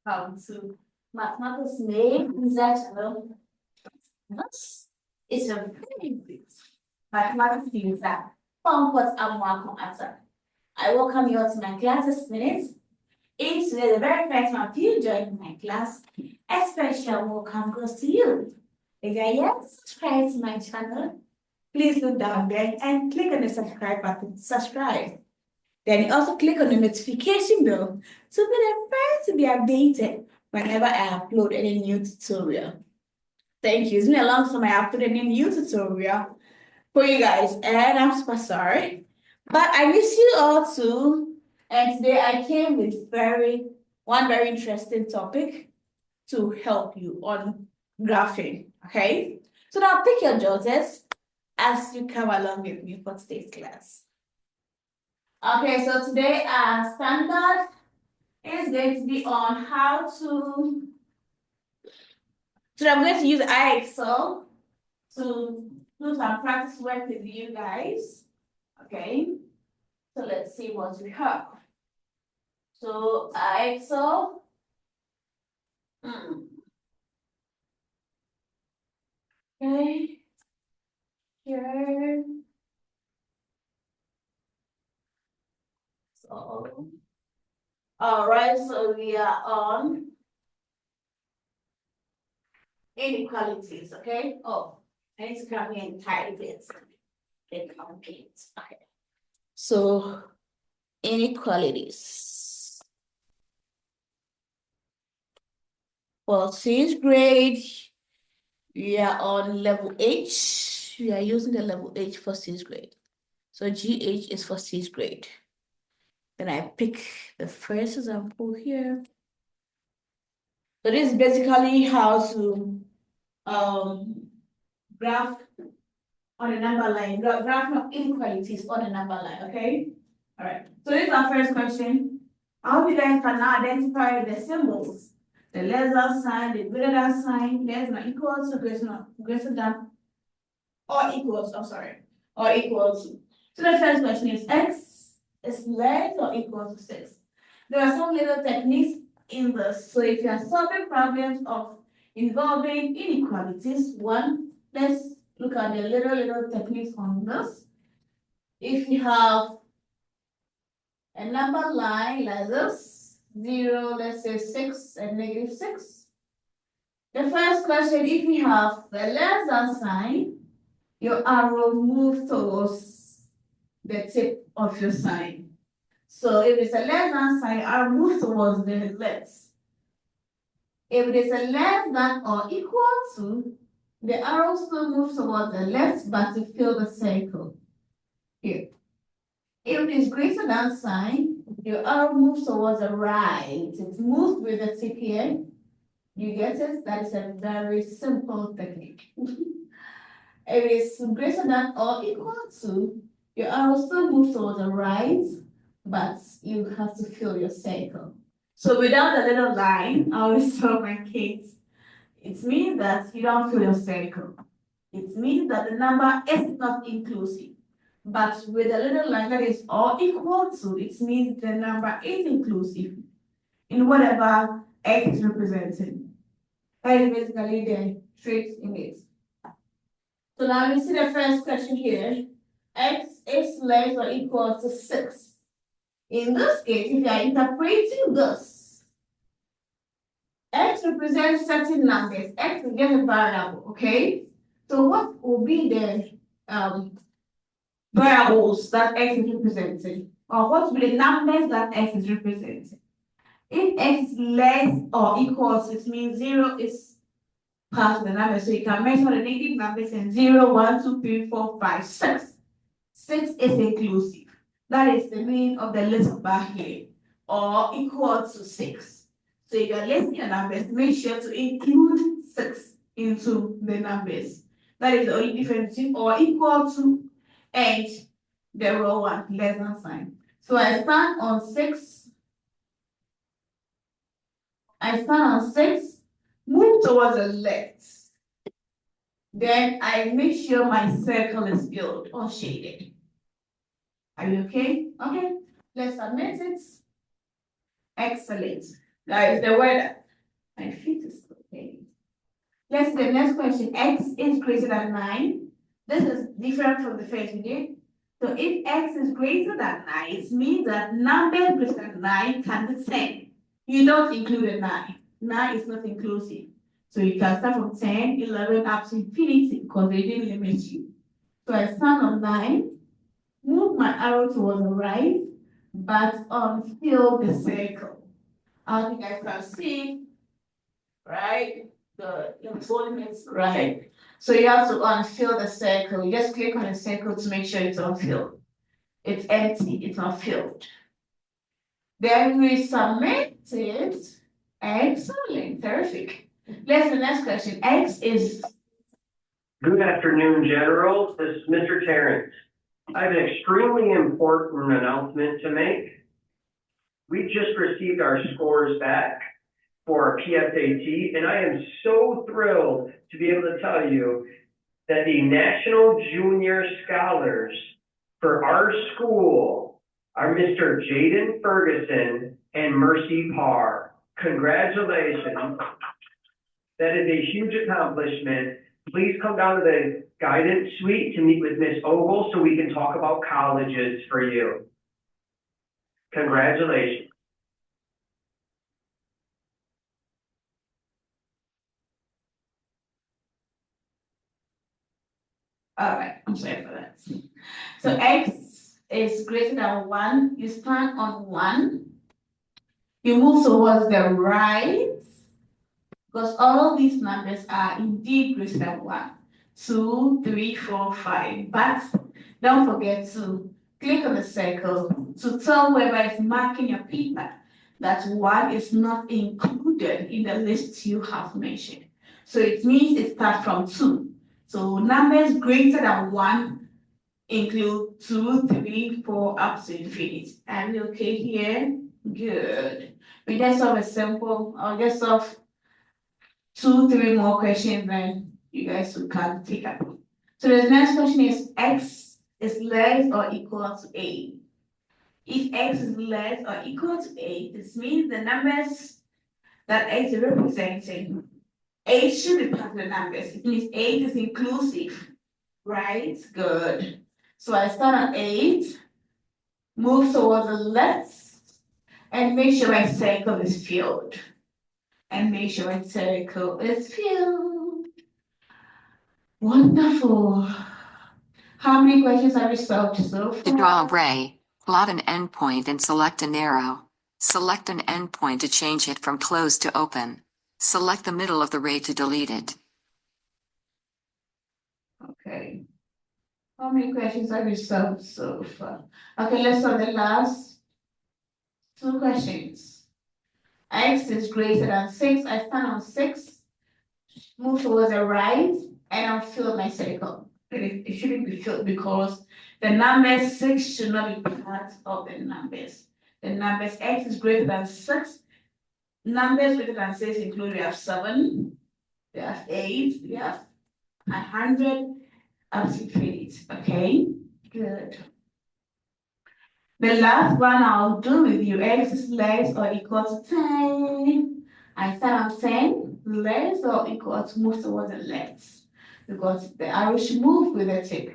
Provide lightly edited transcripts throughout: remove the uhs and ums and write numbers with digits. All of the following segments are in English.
Welcome to Mathematics name is actually this is a very good mathematics user from what I'm welcome answer. I welcome you all to my class this minute. If today the very first one of you join my class, a special welcome goes to you. If you are yet to subscribe to my channel, please look down there and click on the subscribe button to subscribe. Then also click on the notification bell to be the first to be updated whenever I upload any new tutorial. Thank you. It's been a long time I uploaded any new tutorial for you guys, and I'm super sorry. But I miss you all too. And today I came with one very interesting topic to help you on graphing. Okay? So now pick your jotters as you come along with me for today's class. Okay, so today our standard is going to be on how to. So I'm going to use iExcel to do some practice work with you guys. Okay, so let's see what we have. So iExcel. Okay. Here. So, all right, so we are on inequalities, okay? Oh, I need to come here and type it. Okay. So, inequalities. For 6th grade, we are on level H. We are using the level H for 6th grade. So GH is for 6th grade. Then I pick the first example here. So this is basically how to graph on a number line, graph of inequalities on a number line, okay? All right, so this is our first question. I hope you guys can now identify the symbols. The less than sign, the greater than sign, less than equals to greater than, or equals, or equals to. So the first question is x is less or equal to 6. There are some little techniques in this. So if you are solving problems of involving inequalities, let's look at the little techniques on this. If you have a number line like this, 0, let's say 6 and -6. The first question, if you have the less than sign, your arrow moves towards the tip of your sign. So if it's a less than sign, arrow moves towards the left. If it is a less than or equal to, the arrow still moves towards the left, but to fill the circle. Here. If it is greater than sign, your arrow moves towards the right. It moves with the tip here. You get it? That is a very simple technique. If it is greater than or equal to, your arrow still moves towards the right, but you have to fill your circle. So without the little line, I always tell my kids, it means that you don't fill your circle. It means that the number is not inclusive. But with a little line that is all equal to, it means the number is inclusive in whatever x is representing. That is basically the trick in it. So now we see the first question here. X is less or equal to 6. In this case, if you are interpreting this, x represents certain numbers. X is just a variable, okay? So what will be the variables that x is representing? Or what will be the numbers that x is representing? If x is less or equal to, it means 0 is part of the number. So you can measure the negative numbers in 0, 1, 2, 3, 4, 5, 6. 6 is inclusive. That is the meaning of the little bar here, or equal to 6. So if you're listing your numbers, make sure to include 6 into the numbers. That is the only difference between or equal to and the row one, less than sign. So I stand on 6. Move towards the left. Then I make sure my circle is filled or shaded. Are you okay? Okay, let's submit it. Excellent. Guys, the weather. My feet is okay. Let's see the next question. X is greater than 9. This is different from the first we did. So if X is greater than 9, it means that numbers greater than 9 can be 10. You don't include a 9. 9 is not inclusive. So you can start from 10, 11 up to infinity because they didn't limit you. So I stand on 9, move my arrow towards the right, but unfill the circle. I think I can see, right? The embodiments, right? So you have to unfill the circle. You just click on the circle to make sure it's unfilled. It's empty, it's not filled. Then we submit it. Excellent, terrific. Let's the next question. X is. Good afternoon, General. This is Mr. Terrence. I have an extremely important announcement to make. We just received our scores back for our PSAT, and I am so thrilled to be able to tell you that the National Junior Scholars for our school are Mr. Jaden Ferguson and Mercy Parr. Congratulations. That is a huge accomplishment. Please come down to the guidance suite to meet with Ms. Ogle so we can talk about colleges for you. Congratulations. All right, I'm sorry for that. So X is greater than 1. You stand on 1. You move towards the right because all these numbers are indeed greater than 1. 2, 3, 4, 5. But don't forget to click on the circle to tell whoever is marking your paper that 1 is not included in the list you have mentioned. So it means it starts from 2. So numbers greater than 1 include 2, 3, 4, up to infinity. Are we okay here? Good. We just solve a simple, I'll just solve 2, 3 more questions, then you guys will come take up. So the next question is X is less or equal to A. If X is less or equal to A, this means the numbers that X is representing, 8 should be part of the numbers. It means 8 is inclusive, right? Good. So I start at 8, move towards the left, and make sure my circle is filled. And make sure my circle is filled. Wonderful. How many questions have we solved so far? To draw array, plot an endpoint and select an arrow. Select an endpoint to change it from closed to open. Select the middle of the array to delete it. Okay. How many questions have we solved so far? Okay, let's solve the last 2 questions. X is greater than 6. I stand on 6, move towards the right, and I'll fill my circle. It shouldn't be filled because the number 6 should not be part of the numbers. The numbers X is greater than 6. Numbers greater than 6 include we have 7, we have 8, we have 100, up to infinity. Okay, good. The last one I'll do with you, X is less or equal to 10. I start on 10, less or equal to move towards the left because the arrow should move with the tip.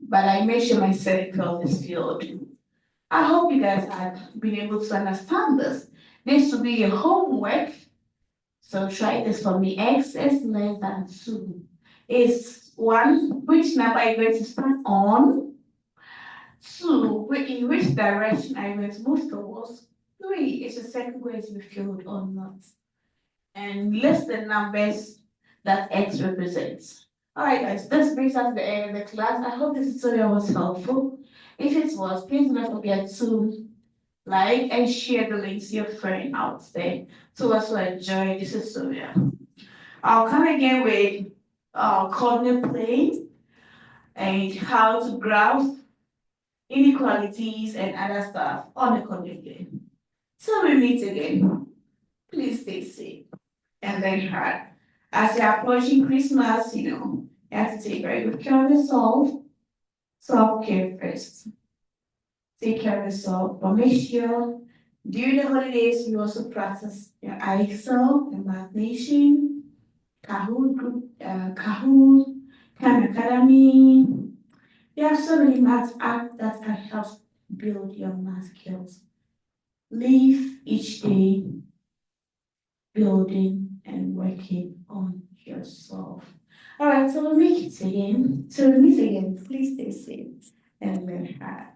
But I make sure my circle is filled. I hope you guys have been able to understand this. This will be your homework. So try this for me. X is less than 2. Is 1, which number are you going to start on? 2, in which direction are you going to move towards? 3, is the circle going to be filled or not? And list the numbers that X represents. All right, guys, this brings us to the end of the class. I hope this tutorial was helpful. If it was, please do not forget to like and share the links to your friend out there to also enjoy this tutorial. I'll come again with coordinate plane and how to graph inequalities and other stuff on the coordinate plane. Till we meet again, please stay safe and learn hard. As you're approaching Christmas, you have to take very good care of yourself. Self-care first. Take care of yourself, but make sure During the holidays, you also practice your ISO, your Math Nation, Kahoot group, Kahoot, Khan Academy. There are so many math apps that can help build your math skills. Live each day building and working on yourself. All right, so we'll meet again. Till we meet again, please stay safe and learn hard.